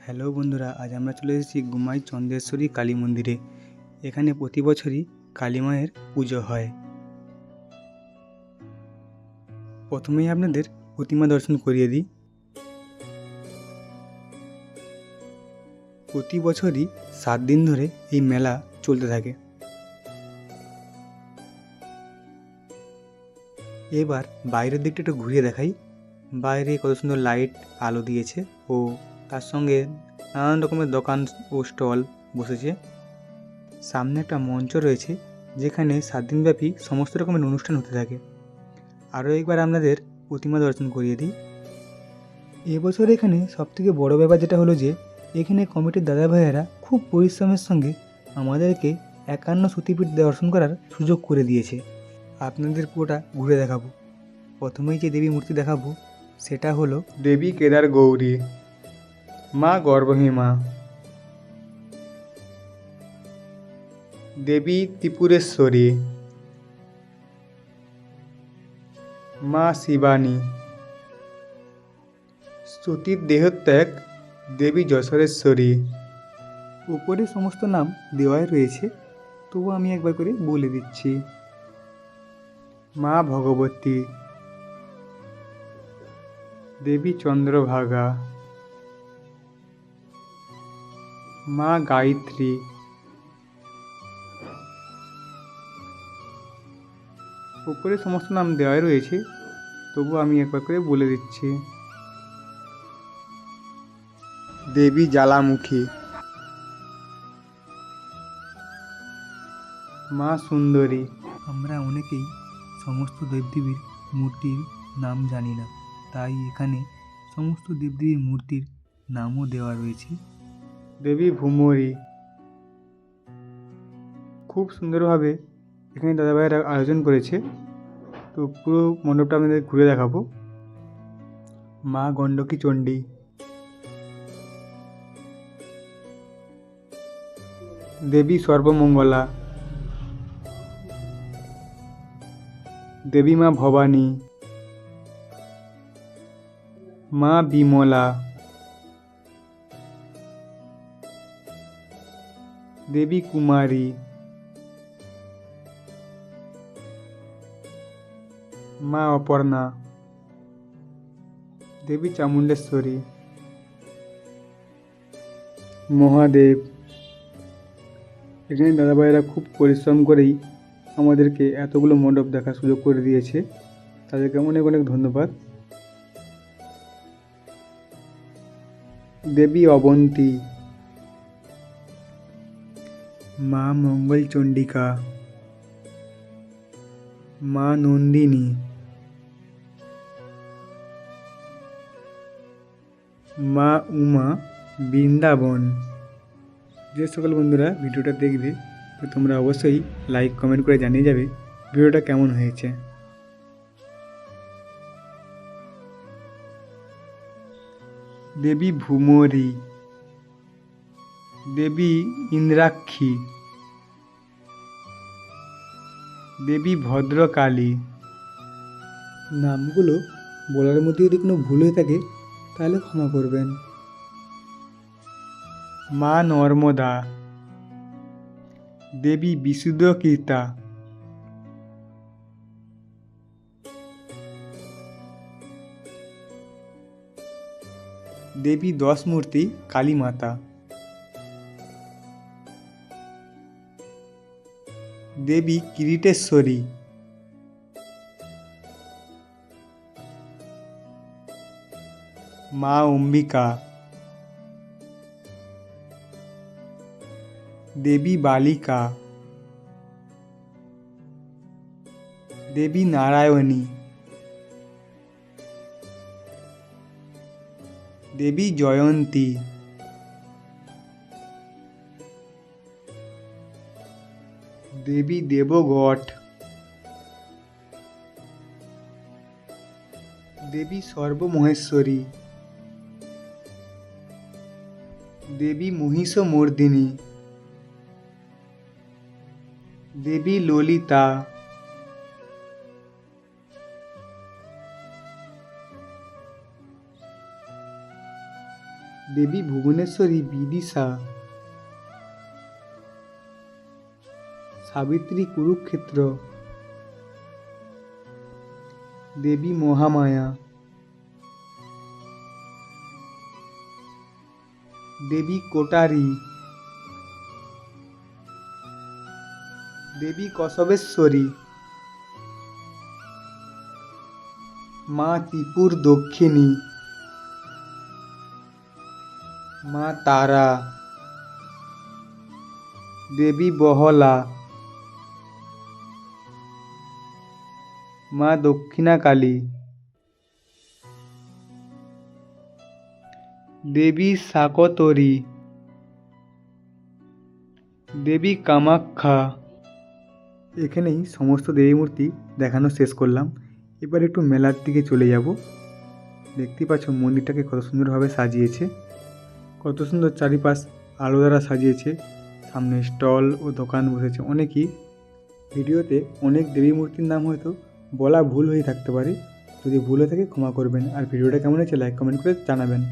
Hello বন্ধুরা, আজ আমরা চলে এসেছি গুমাই চন্দ্রেশ্বরী কালী মন্দিরে। এখানে প্রতি বছরই কালী মায়ের পুজো হয়। প্রথমেই আপনাদের প্রতিমা দর্শন করিয়ে দিই। প্রতি বছরই 7 দিন ধরে এই মেলা চলতে থাকে। এবার বাইরের দিকটা একটু ঘুরিয়ে দেখাই। বাইরে কত সুন্দর লাইট আলো দিয়েছে ও তার সঙ্গে নানান রকমের দোকান ও স্টল বসেছে। সামনে একটা মঞ্চ রয়েছে যেখানে 7 দিনব্যাপী সমস্ত রকমের অনুষ্ঠান হতে থাকে। আরও একবার আপনাদের প্রতিমা দর্শন করিয়ে দিই। এবছর এখানে সবথেকে বড় ব্যাপার যেটা হলো যে এখানে কমিটির দাদা ভাইয়েরা খুব পরিশ্রমের সঙ্গে আমাদেরকে 51 সতীপীঠ দর্শন করার সুযোগ করে দিয়েছে। আপনাদের পুরোটা ঘুরে দেখাবো। প্রথমেই যে দেবী মূর্তি দেখাবো সেটা হলো দেবী কেদার গৌরী, মা গর্ভহীমা, দেবী ত্রিপুরেশ্বরী, মা শিবানী, সতীর দেহত্যাগ দেবী যশোরেশ্বরী। উপরে সমস্ত নাম দেওয়াই রয়েছে, তবু আমি একবার করে বলে দিচ্ছি। মা ভগবতী, দেবী চন্দ্রভাগা, মা গায়ত্রী, উপরে সমস্ত নাম দেওয়াই রয়েছে, তবু আমি একবার করে বলে দিচ্ছি। দেবী জ্বালামুখী, মা সুন্দরী। আমরা অনেকেই সমস্ত দেবদেবীর মূর্তির নাম জানি না, তাই এখানে সমস্ত দেবদেবীর মূর্তির নামও দেওয়া রয়েছে। দেবী ভূমরী। খুব সুন্দরভাবে এখানে দাদাভাইয়েরা আয়োজন করেছে, তো পুরো মণ্ডপটা আমাদের ঘুরে দেখাবো। মা গণ্ডকী চণ্ডী, দেবী সর্বমঙ্গলা, দেবী মা ভবানী, মা বিমলা, দেবী কুমারী, মা অপর্ণা, দেবী চামুণ্ডেশ্বরী, মহাদেব। এখানে দাদাভাইয়েরা খুব পরিশ্রম করেই আমাদেরকে এতগুলো মণ্ডপ দেখার সুযোগ করে দিয়েছে, তাদেরকে অনেক অনেক ধন্যবাদ। দেবী অবন্তী, মা মঙ্গল চণ্ডিকা, মা নন্দিনী, মা উমা, বৃন্দাবন। যে সকল বন্ধুরা ভিডিওটা দেখবে তো তোমরা অবশ্যই লাইক কমেন্ট করে জানিয়ে যাবে ভিডিওটা কেমন হয়েছে। দেবী ভূমরী, দেবী ইন্দ্রাক্ষী, দেবী ভদ্রকালী। নামগুলো বলার মধ্যে যদি কোনো ভুল হয়ে থাকে তাহলে ক্ষমা করবেন। মা নর্মদা, দেবী বিশুদ্ধকীর্তা, দেবী দশমূর্তি কালী মাতা, দেবী কিরিটেশ্বরী, মা অম্বিকা, দেবী বালিকা, দেবী নারায়ণী, দেবী জয়ন্তী, দেবী দেবগট, দেবী সর্বমহেশ্বরী, দেবী মহিষমর্দিনী, দেবী ললিতা, দেবী ভুবনেশ্বরী বিদিশা, সাবিত্রী কুরুক্ষেত্র, দেবী মহামায়া, দেবী কোটারি, দেবী কসবেশ্বরী, মা ত্রিপুর দক্ষিণী, মা তারা, দেবী বহলা, মা দক্ষিণাকালী, দেবী শাকতরী, দেবী কামাখ্যা। এখানেই সমস্ত দেবী মূর্তি দেখানো শেষ করলাম। এবার একটু মেলার দিকে চলে যাব। দেখতেই পাচ্ছ মন্দিরটাকে কত সুন্দরভাবে সাজিয়েছে, কত সুন্দর চারিপাশ আলো দ্বারা সাজিয়েছে। সামনে স্টল ও দোকান বসেছে অনেকই। ভিডিওতে অনেক দেবী মূর্তির নাম হয়তো বলা ভুল হয়ে থাকতে পারে, যদি ভুল হয়ে থাকে ক্ষমা করবেন। আর ভিডিওটা কেমন হয়েছে লাইক কমেন্ট করে জানাবেন।